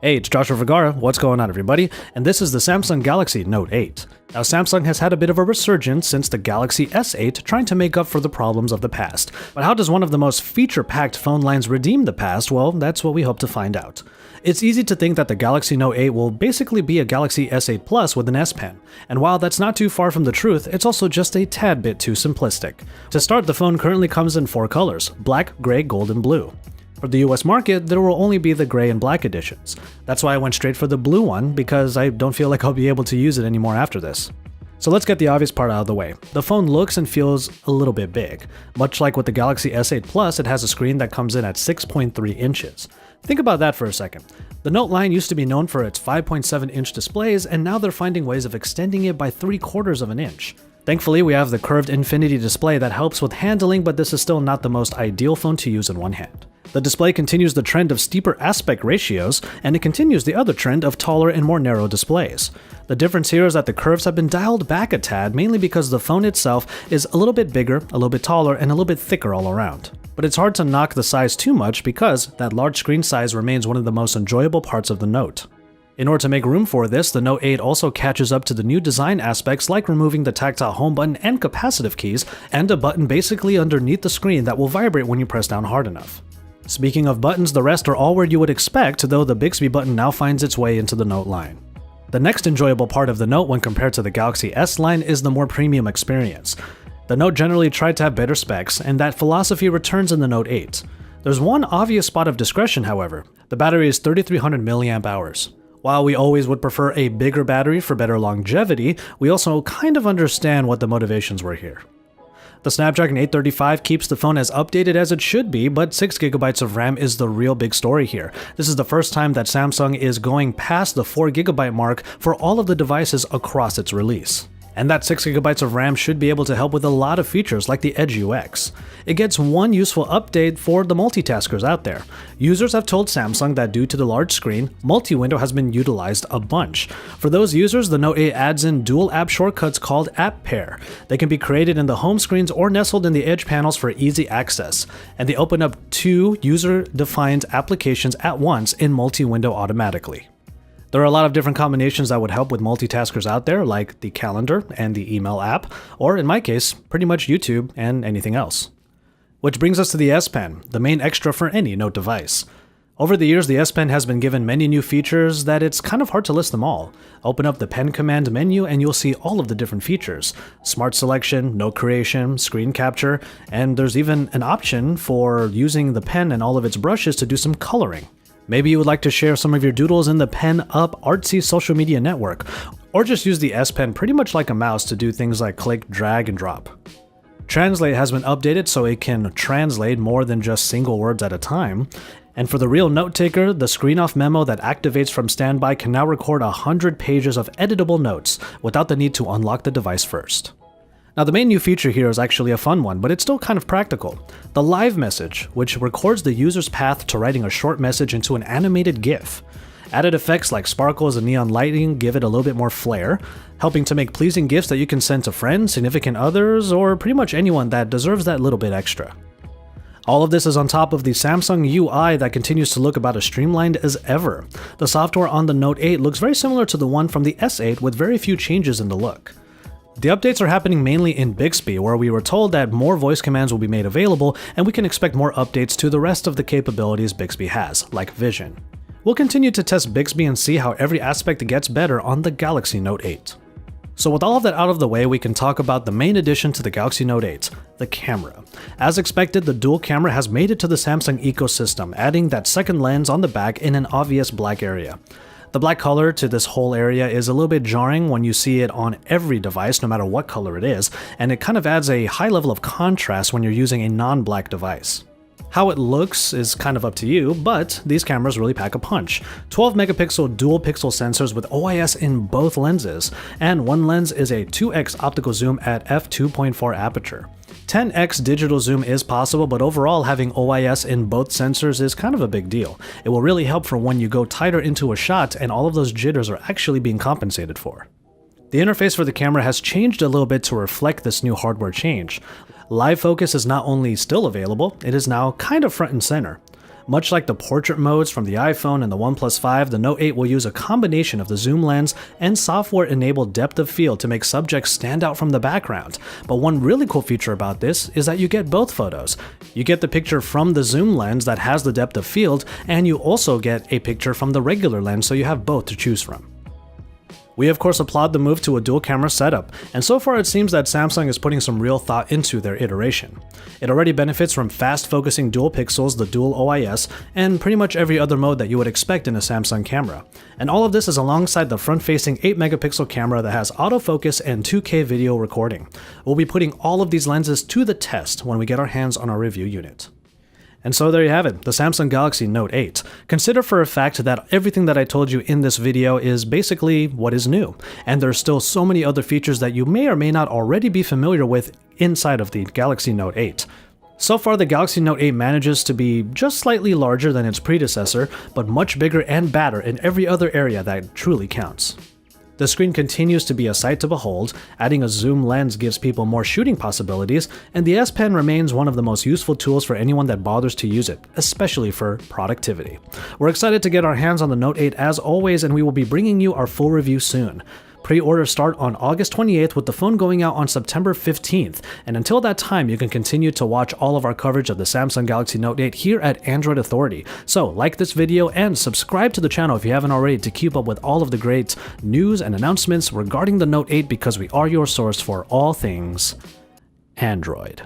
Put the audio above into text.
Hey, it's Joshua Vergara. What's going on, everybody? And this is the Samsung Galaxy Note 8. Now, Samsung has had a bit of a resurgence since the Galaxy S8, trying to make up for the problems of the past. But how does one of the most feature-packed phone lines redeem the past? Well, that's what we hope to find out. It's easy to think that the Galaxy Note 8 will basically be a Galaxy S8 Plus with an S Pen. And while that's not too far from the truth, it's also just a tad bit too simplistic. To start, the phone currently comes in 4 colors: black, gray, gold, and blue. For the US market, there will only be the gray and black editions. That's why I went straight for the blue one, because I don't feel like I'll be able to use it anymore after this. So let's get the obvious part out of the way. The phone looks and feels a little bit big. Much like with the Galaxy S8 Plus, it has a screen that comes in at 6.3 inches. Think about that for a second. The Note line used to be known for its 5.7-inch displays, and now they're finding ways of extending it by 3/4 of an inch. Thankfully, we have the curved infinity display that helps with handling, but this is still not the most ideal phone to use in one hand. The display continues the trend of steeper aspect ratios, and it continues the other trend of taller and more narrow displays. The difference here is that the curves have been dialed back a tad, mainly because the phone itself is a little bit bigger, a little bit taller, and a little bit thicker all around. But it's hard to knock the size too much because that large screen size remains one of the most enjoyable parts of the Note. In order to make room for this, the Note 8 also catches up to the new design aspects like removing the tactile home button and capacitive keys, and a button basically underneath the screen that will vibrate when you press down hard enough. Speaking of buttons, the rest are all where you would expect, though the Bixby button now finds its way into the Note line. The next enjoyable part of the Note when compared to the Galaxy S line is the more premium experience. The Note generally tried to have better specs, and that philosophy returns in the Note 8. There's one obvious spot of discretion, however. The battery is 3300 mAh. While we always would prefer a bigger battery for better longevity, we also kind of understand what the motivations were here. The Snapdragon 835 keeps the phone as updated as it should be, but 6GB of RAM is the real big story here. This is the first time that Samsung is going past the 4GB mark for all of the devices across its release. And that 6GB of RAM should be able to help with a lot of features like the Edge UX. It gets one useful update for the multitaskers out there. Users have told Samsung that due to the large screen, multi-window has been utilized a bunch. For those users, the Note 8 adds in dual app shortcuts called App Pair. They can be created in the home screens or nestled in the edge panels for easy access. And they open up 2 user-defined applications at once in multi-window automatically. There are a lot of different combinations that would help with multitaskers out there, like the calendar and the email app, or in my case, pretty much YouTube and anything else. Which brings us to the S Pen, the main extra for any Note device. Over the years, the S Pen has been given many new features that it's kind of hard to list them all. Open up the pen command menu and you'll see all of the different features. Smart selection, note creation, screen capture, and there's even an option for using the pen and all of its brushes to do some coloring. Maybe you would like to share some of your doodles in the Pen Up artsy social media network, or just use the S Pen pretty much like a mouse to do things like click, drag, and drop. Translate has been updated so it can translate more than just single words at a time. And for the real note taker, the screen off memo that activates from standby can now record 100 pages of editable notes without the need to unlock the device first. Now, the main new feature here is actually a fun one, but it's still kind of practical. The Live Message, which records the user's path to writing a short message into an animated GIF. Added effects like sparkles and neon lighting give it a little bit more flair, helping to make pleasing GIFs that you can send to friends, significant others, or pretty much anyone that deserves that little bit extra. All of this is on top of the Samsung UI that continues to look about as streamlined as ever. The software on the Note 8 looks very similar to the one from the S8 with very few changes in the look. The updates are happening mainly in Bixby, where we were told that more voice commands will be made available, and we can expect more updates to the rest of the capabilities Bixby has, like Vision. We'll continue to test Bixby and see how every aspect gets better on the Galaxy Note 8. So with all of that out of the way, we can talk about the main addition to the Galaxy Note 8, the camera. As expected, the dual camera has made it to the Samsung ecosystem, adding that second lens on the back in an obvious black area. The black color to this whole area is a little bit jarring when you see it on every device, no matter what color it is, and it kind of adds a high level of contrast when you're using a non-black device. How it looks is kind of up to you, but these cameras really pack a punch. 12 megapixel dual pixel sensors with OIS in both lenses, and one lens is a 2x optical zoom at f2.4 aperture. 10x digital zoom is possible, but overall having OIS in both sensors is kind of a big deal. It will really help for when you go tighter into a shot and all of those jitters are actually being compensated for. The interface for the camera has changed a little bit to reflect this new hardware change. Live focus is not only still available, it is now kind of front and center. Much like the portrait modes from the iPhone and the OnePlus 5, the Note 8 will use a combination of the zoom lens and software-enabled depth of field to make subjects stand out from the background. But one really cool feature about this is that you get both photos. You get the picture from the zoom lens that has the depth of field, and you also get a picture from the regular lens, so you have both to choose from. We of course applaud the move to a dual camera setup, and so far it seems that Samsung is putting some real thought into their iteration. It already benefits from fast focusing dual pixels, the dual OIS, and pretty much every other mode that you would expect in a Samsung camera. And all of this is alongside the front-facing 8 megapixel camera that has autofocus and 2K video recording. We'll be putting all of these lenses to the test when we get our hands on our review unit. And so there you have it, the Samsung Galaxy Note 8. Consider for a fact that everything that I told you in this video is basically what is new, and there's still so many other features that you may or may not already be familiar with inside of the Galaxy Note 8. So far, the Galaxy Note 8 manages to be just slightly larger than its predecessor, but much bigger and badder in every other area that truly counts. The screen continues to be a sight to behold, adding a zoom lens gives people more shooting possibilities, and the S Pen remains one of the most useful tools for anyone that bothers to use it, especially for productivity. We're excited to get our hands on the Note 8 as always, and we will be bringing you our full review soon. Pre-orders start on August 28th with the phone going out on September 15th, and until that time you can continue to watch all of our coverage of the Samsung Galaxy Note 8 here at Android Authority. So like this video and subscribe to the channel if you haven't already to keep up with all of the great news and announcements regarding the Note 8 because we are your source for all things Android.